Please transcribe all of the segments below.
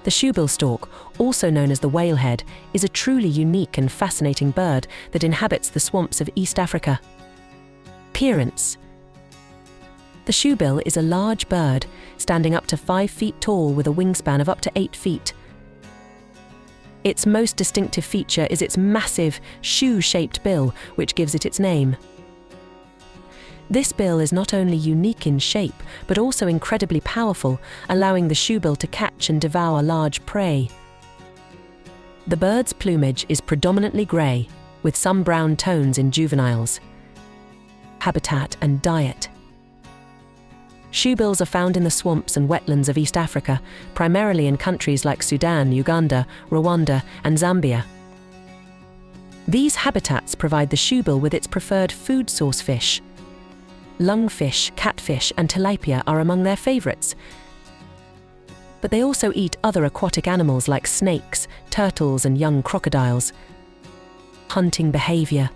The shoebill stork, also known as the whalehead, is a truly unique and fascinating bird that inhabits the swamps of East Africa. Appearance. The shoebill is a large bird, standing up to 5 feet tall with a wingspan of up to 8 feet. Its most distinctive feature is its massive, shoe-shaped bill, which gives it its name. This bill is not only unique in shape, but also incredibly powerful, allowing the shoebill to catch and devour large prey. The bird's plumage is predominantly grey, with some brown tones in juveniles. Habitat and diet. Shoebills are found in the swamps and wetlands of East Africa, primarily in countries like Sudan, Uganda, Rwanda, and Zambia. These habitats provide the shoebill with its preferred food source fish. Lungfish, catfish, and tilapia are among their favorites. But they also eat other aquatic animals like snakes, turtles, and young crocodiles. Hunting behavior.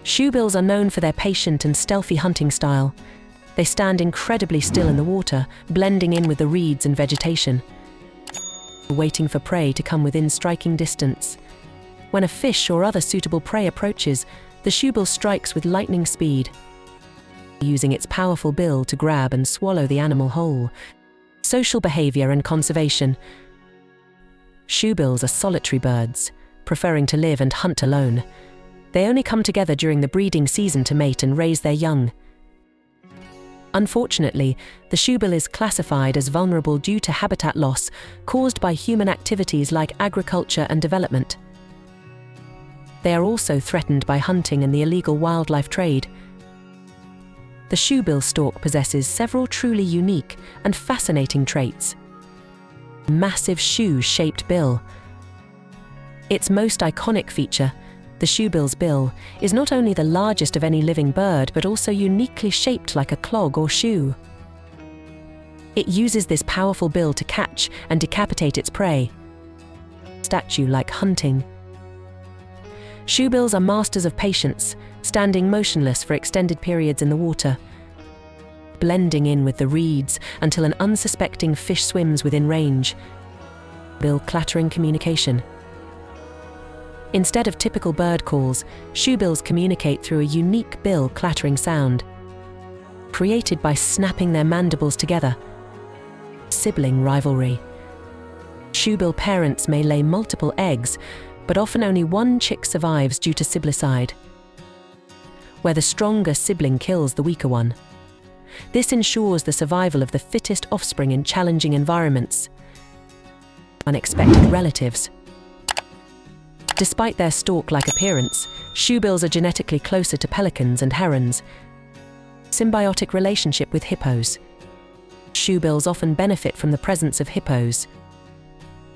Shoebills are known for their patient and stealthy hunting style. They stand incredibly still in the water, blending in with the reeds and vegetation, waiting for prey to come within striking distance. When a fish or other suitable prey approaches, the shoebill strikes with lightning speed, using its powerful bill to grab and swallow the animal whole. Social behavior and conservation. Shoebills are solitary birds, preferring to live and hunt alone. They only come together during the breeding season to mate and raise their young. Unfortunately, the shoebill is classified as vulnerable due to habitat loss caused by human activities like agriculture and development. They are also threatened by hunting and the illegal wildlife trade. The shoebill stork possesses several truly unique and fascinating traits. Massive shoe-shaped bill. Its most iconic feature, the shoebill's bill, is not only the largest of any living bird but also uniquely shaped like a clog or shoe. It uses this powerful bill to catch and decapitate its prey. Statue-like hunting. Shoebills are masters of patience, standing motionless for extended periods in the water, blending in with the reeds until an unsuspecting fish swims within range. Bill clattering communication. Instead of typical bird calls, shoebills communicate through a unique bill clattering sound, created by snapping their mandibles together. Sibling rivalry. Shoebill parents may lay multiple eggs, but often only one chick survives due to siblicide, where the stronger sibling kills the weaker one. This ensures the survival of the fittest offspring in challenging environments. Unexpected relatives. Despite their stork-like appearance, shoebills are genetically closer to pelicans and herons. Symbiotic relationship with hippos. Shoebills often benefit from the presence of hippos,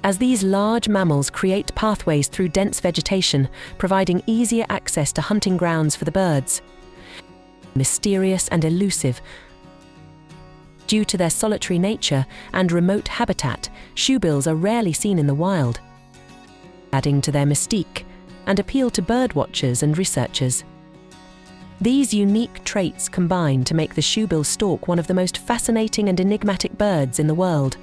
as these large mammals create pathways through dense vegetation, providing easier access to hunting grounds for the birds. Mysterious and elusive. Due to their solitary nature and remote habitat, shoebills are rarely seen in the wild, adding to their mystique and appeal to birdwatchers and researchers. These unique traits combine to make the shoebill stork one of the most fascinating and enigmatic birds in the world.